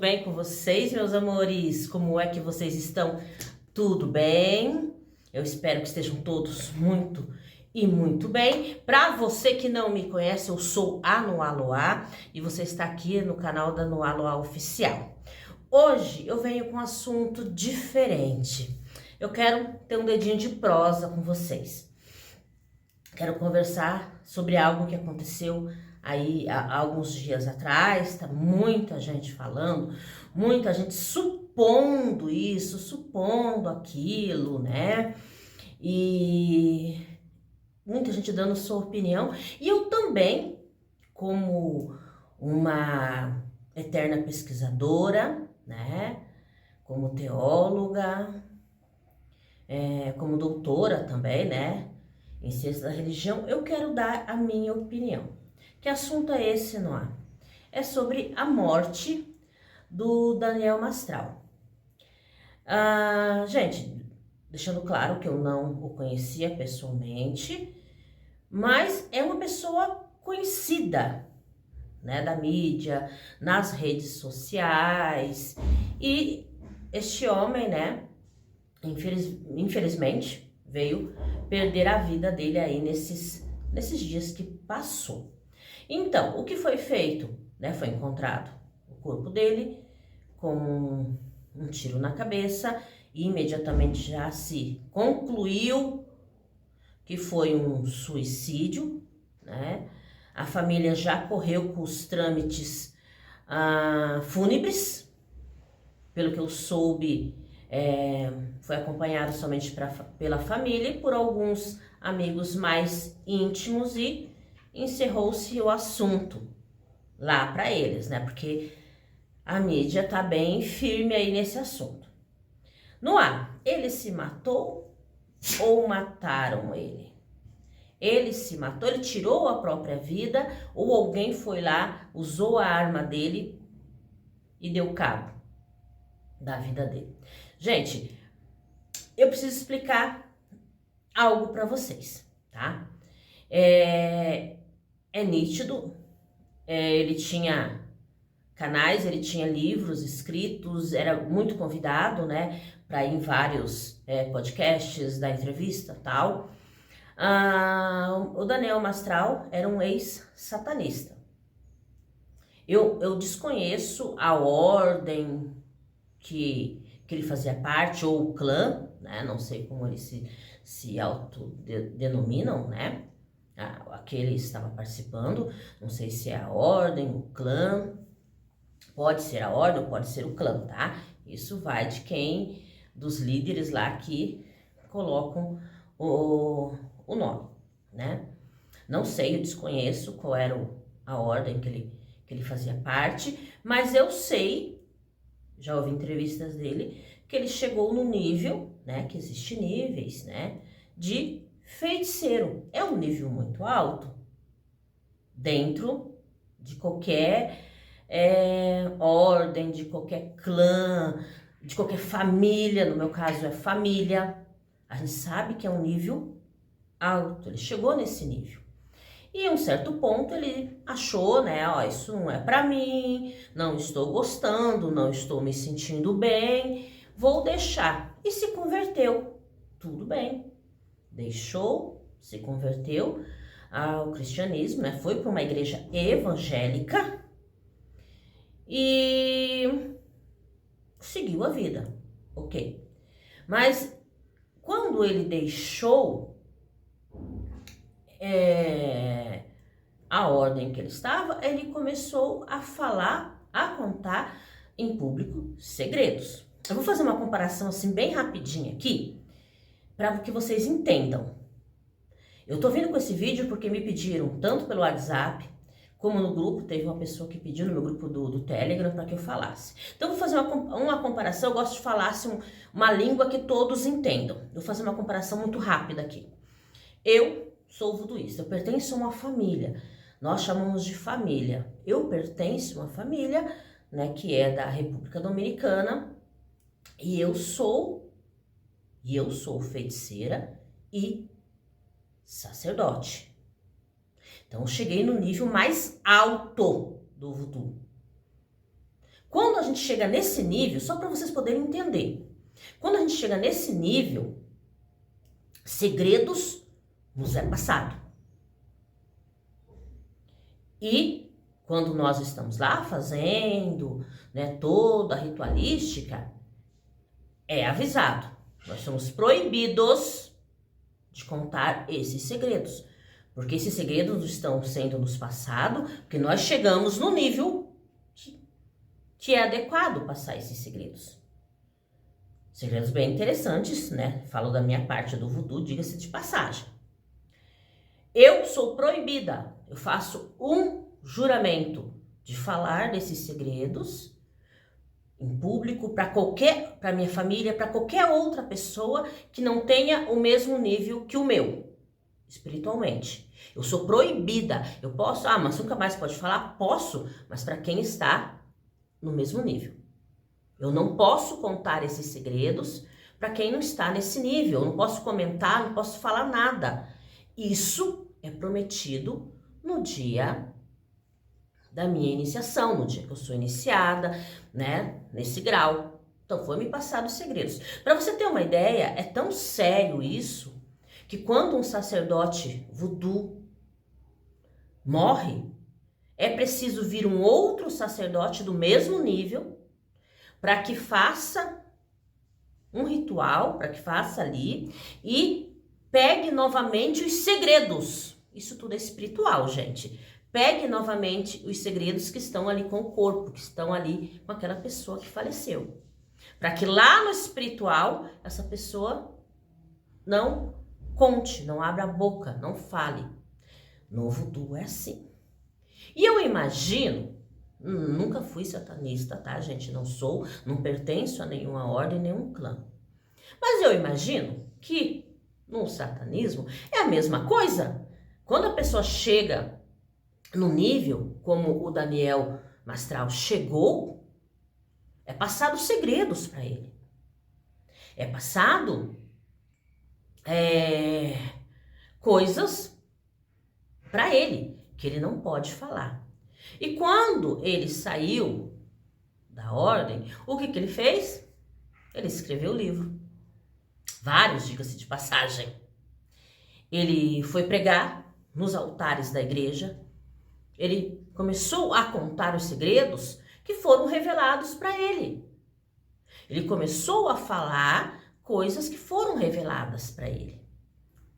bem com vocês, meus amores? Como é que vocês estão? Tudo bem? Eu espero que estejam todos muito bem. Para você que não me conhece, eu sou a Noaloá e você está aqui no canal da Noaloá Oficial. Hoje eu venho com um assunto diferente. Eu quero ter um dedinho de prosa com vocês. Quero conversar sobre algo que aconteceu aí há alguns dias atrás. Tá muita gente falando, muita gente supondo isso, supondo aquilo, né? E muita gente dando sua opinião. E eu também, como uma eterna pesquisadora, né? Como teóloga, como doutora também, né? Em ciência da religião, eu quero dar a minha opinião. Que assunto é esse, Noah? É sobre a morte do Daniel Mastral. Gente, deixando claro que eu não o conhecia pessoalmente, mas é uma pessoa conhecida, né, da mídia, nas redes sociais, e este homem, né, infelizmente, veio perder a vida dele aí nesses dias que passou. Então, o que foi feito? Né, foi encontrado o corpo dele com um tiro na cabeça e imediatamente já se concluiu que foi um suicídio, né? A família já correu com os trâmites fúnebres, pelo que eu soube. Foi acompanhado somente pela família e por alguns amigos mais íntimos, e encerrou-se o assunto lá para eles, né? Porque a mídia tá bem firme aí nesse assunto. Noah, ele se matou ou mataram ele? Ele se matou, ele tirou a própria vida, ou alguém foi lá, usou a arma dele e deu cabo da vida dele? Gente, eu preciso explicar algo para vocês, tá? É nítido, ele tinha canais, ele tinha livros escritos, era muito convidado, né, para ir em vários podcasts, dar entrevista, tal. O Daniel Mastral era um ex-satanista. Eu desconheço a ordem que ele fazia parte, ou o clã, né? Não sei como eles se autodenominam, né? A que ele estava participando, não sei se é a ordem, o clã, pode ser a ordem ou pode ser o clã, tá? Isso vai de quem, dos líderes lá que colocam o nome, né? Não sei, eu desconheço qual era a ordem que ele fazia parte, mas eu sei, já ouvi entrevistas dele, que ele chegou no nível, né, que existe níveis, né, de feiticeiro. É um nível muito alto dentro de qualquer ordem, de qualquer clã, de qualquer família. No meu caso é família. A gente sabe que é um nível alto, ele chegou nesse nível. E em um certo ponto ele achou, né, ó, isso não é pra mim, não estou gostando, não estou me sentindo bem, vou deixar. E se converteu, tudo bem. Deixou, se converteu ao cristianismo, né, foi para uma igreja evangélica e seguiu a vida, ok. Mas quando ele deixou a ordem que ele estava, ele começou a falar, a contar em público segredos. Eu vou fazer uma comparação assim bem rapidinha aqui, para que vocês entendam. Eu tô vindo com esse vídeo porque me pediram, tanto pelo WhatsApp, como no grupo, teve uma pessoa que pediu no meu grupo do Telegram para que eu falasse. Então eu vou fazer uma comparação, eu gosto de falar assim, uma língua que todos entendam. Eu vou fazer uma comparação muito rápida aqui. Eu sou voduísta, eu pertenço a uma família, nós chamamos de família. Eu pertenço a uma família, né, que é da República Dominicana, e eu sou feiticeira e sacerdote. Então eu cheguei no nível mais alto do voodoo. Quando a gente chega nesse nível, só para vocês poderem entender, quando a gente chega nesse nível, segredos nos é passado. E quando nós estamos lá fazendo, né, toda a ritualística, é avisado. Nós somos proibidos de contar esses segredos. Porque esses segredos estão sendo nos passados, porque nós chegamos no nível que é adequado passar esses segredos. Segredos bem interessantes, né? Falo da minha parte do voodoo, diga-se de passagem. Eu sou proibida, eu faço um juramento de falar desses segredos em público para minha família, para qualquer outra pessoa que não tenha o mesmo nível que o meu, espiritualmente. Eu sou proibida. Eu posso, mas nunca mais pode falar? Posso, mas para quem está no mesmo nível. Eu não posso contar esses segredos para quem não está nesse nível. Eu não posso comentar, não posso falar nada. Isso é prometido no dia da minha iniciação, no dia que eu sou iniciada, né, nesse grau. Então, foi me passado os segredos. Para você ter uma ideia, é tão sério isso, que quando um sacerdote voodoo morre, é preciso vir um outro sacerdote do mesmo nível para que faça um ritual, para que faça ali e pegue novamente os segredos. Isso tudo é espiritual, gente. Pegue novamente os segredos que estão ali com o corpo, que estão ali com aquela pessoa que faleceu. Para que lá no espiritual, essa pessoa não conte, não abra a boca, não fale. No voodoo é assim. E eu imagino, nunca fui satanista, tá, gente? Não sou, não pertenço a nenhuma ordem, nenhum clã. Mas eu imagino que no satanismo é a mesma coisa. Quando a pessoa chega no nível como o Daniel Mastral chegou, é passado segredos para ele. É passado coisas para ele que ele não pode falar. E quando ele saiu da ordem, o que ele fez? Ele escreveu o livro. Vários, diga-se de passagem. Ele foi pregar nos altares da igreja. Ele começou a contar os segredos que foram revelados para ele. Ele começou a falar coisas que foram reveladas para ele.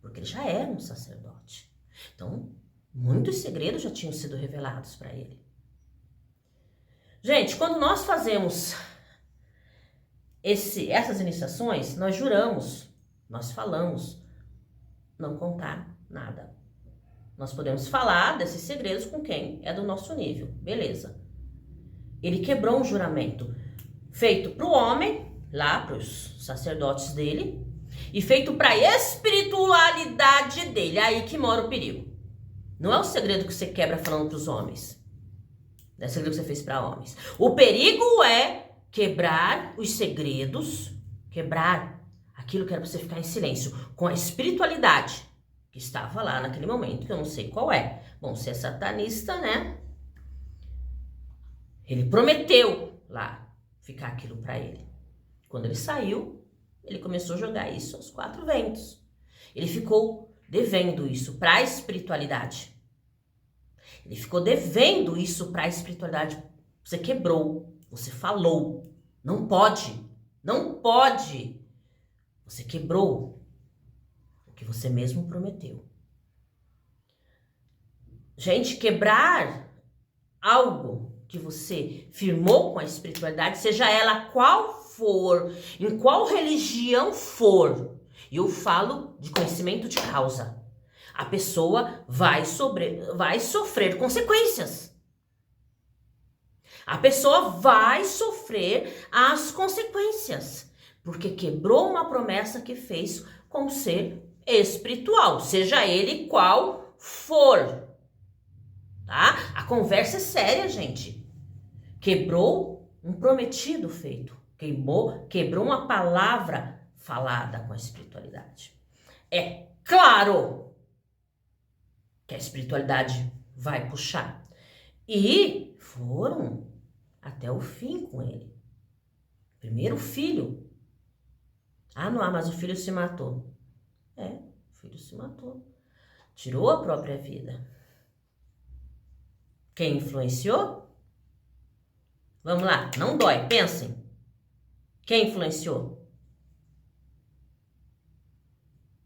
Porque ele já era um sacerdote. Então, muitos segredos já tinham sido revelados para ele. Gente, quando nós fazemos essas iniciações, nós juramos, nós falamos não contar nada. Nós podemos falar desses segredos com quem é do nosso nível, beleza. Ele quebrou um juramento feito para o homem, lá para os sacerdotes dele, e feito para a espiritualidade dele, aí que mora o perigo. Não é o segredo que você quebra falando para os homens. Não é o segredo que você fez para homens. O perigo é quebrar os segredos, quebrar aquilo que era para você ficar em silêncio, com a espiritualidade que estava lá naquele momento, que eu não sei qual é. Bom, se é satanista, né? Ele prometeu lá ficar aquilo para ele. Quando ele saiu, ele começou a jogar isso aos quatro ventos. Ele ficou devendo isso para a espiritualidade. Ele ficou devendo isso para a espiritualidade. Você quebrou, você falou. Não pode, não pode. Você quebrou o que você mesmo prometeu. Gente, quebrar algo que você firmou com a espiritualidade, seja ela qual for, em qual religião for, e eu falo de conhecimento de causa, a pessoa vai sofrer consequências. A pessoa vai sofrer as consequências, porque quebrou uma promessa que fez com o ser espiritual, seja ele qual for. Tá? A conversa é séria, gente. Quebrou um prometido feito. Quebrou uma palavra falada com a espiritualidade. É claro que a espiritualidade vai puxar. E foram até o fim com ele. Primeiro o filho. Ah, não, mas o filho se matou. O filho se matou. Tirou a própria vida. Quem influenciou? Vamos lá, não dói, pensem. Quem influenciou?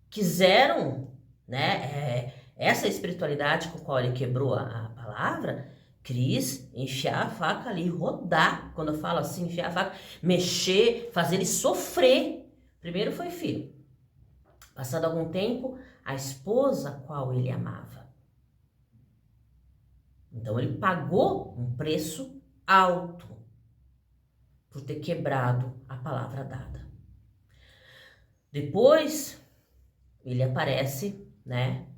Quiseram, né? Essa espiritualidade com a qual ele quebrou a palavra, quis enfiar a faca ali, rodar. Quando eu falo assim, enfiar a faca, mexer, fazer ele sofrer. Primeiro foi filho. Passado algum tempo, a esposa a qual ele amava. Então ele pagou um preço alto por ter quebrado a palavra dada. Depois, ele aparece, né,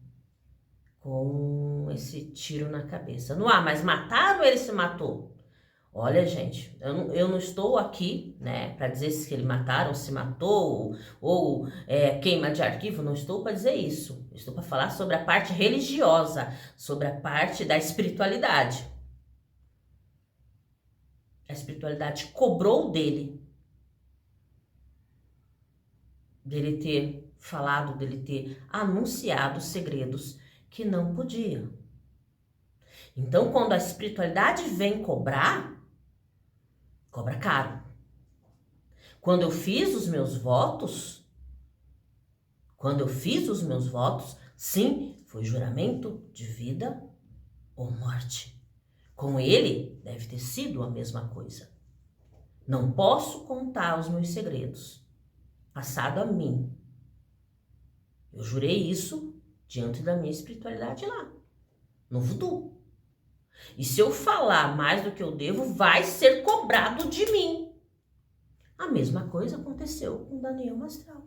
com esse tiro na cabeça. Não, mas mataram ou ele se matou? Olha, gente, eu não estou aqui, né, para dizer se ele mataram, se matou, ou queima de arquivo, não estou para dizer isso. Estou para falar sobre a parte religiosa, sobre a parte da espiritualidade. A espiritualidade cobrou dele ter falado, dele ter anunciado segredos que não podia. Então, quando a espiritualidade vem cobrar, cobra caro. Quando eu fiz os meus votos, sim, foi juramento de vida ou morte. Com ele, deve ter sido a mesma coisa. Não posso contar os meus segredos, passado a mim. Eu jurei isso diante da minha espiritualidade lá, no voodoo. E se eu falar mais do que eu devo, vai ser cobrado de mim. A mesma coisa aconteceu com Daniel Mastral.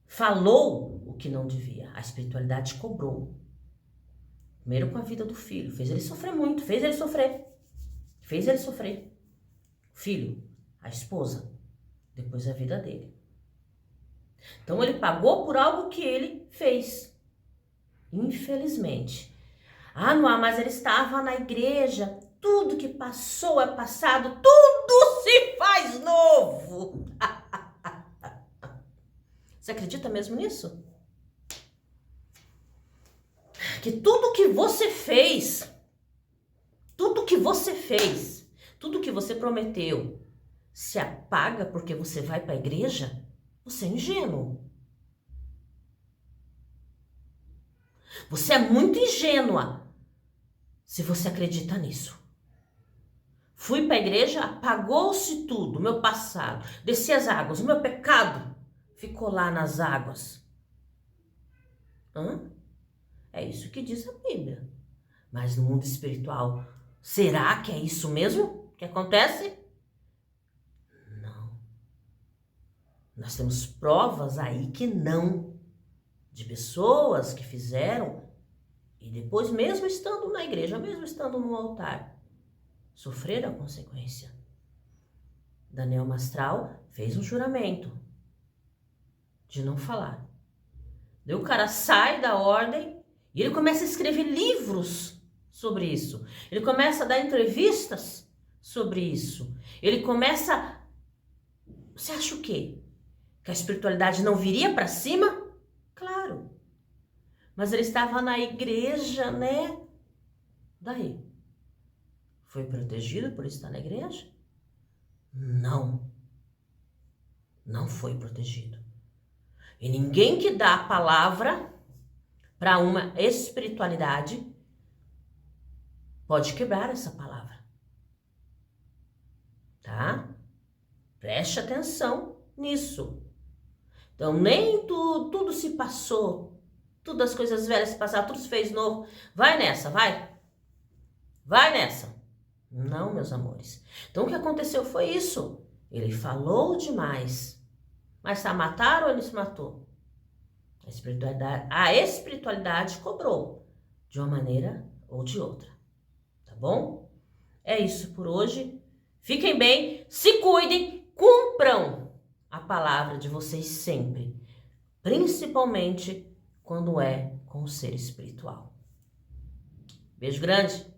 Falou o que não devia, a espiritualidade cobrou. Primeiro com a vida do filho, fez ele sofrer muito, fez ele sofrer. Filho, a esposa, depois a vida dele. Então ele pagou por algo que ele fez. Infelizmente. Ah, não, mas ele estava na igreja. Tudo que passou é passado. Tudo se faz novo. Você acredita mesmo nisso? Que tudo que você fez, tudo que você prometeu, se apaga porque você vai para a igreja? Você é ingênuo. Você é muito ingênua se você acredita nisso. Fui para a igreja, apagou-se tudo, meu passado, desci as águas, o meu pecado ficou lá nas águas. É isso que diz a Bíblia. Mas no mundo espiritual, será que é isso mesmo que acontece? Não. Nós temos provas aí que não. De pessoas que fizeram e depois, mesmo estando na igreja, mesmo estando no altar, sofreram a consequência. Daniel Mastral fez um juramento de não falar. Daí o cara sai da ordem e ele começa a escrever livros sobre isso. Ele começa a dar entrevistas sobre isso. Ele começa... Você acha o quê? Que a espiritualidade não viria para cima? Claro. Mas ele estava na igreja, né? Daí? Foi protegido por estar na igreja? Não. Não foi protegido. E ninguém que dá a palavra para uma espiritualidade pode quebrar essa palavra. Tá? Preste atenção nisso. Então, nem tudo se passou, tudo as coisas velhas se passaram, tudo se fez novo. Vai nessa, vai. Vai nessa. Não, meus amores. Então, o que aconteceu foi isso. Ele falou demais. Mas tá, mataram ou ele se matou? A espiritualidade cobrou de uma maneira ou de outra. Tá bom? É isso por hoje. Fiquem bem, se cuidem, cumpram a palavra de vocês sempre, principalmente quando é com o ser espiritual. Beijo grande!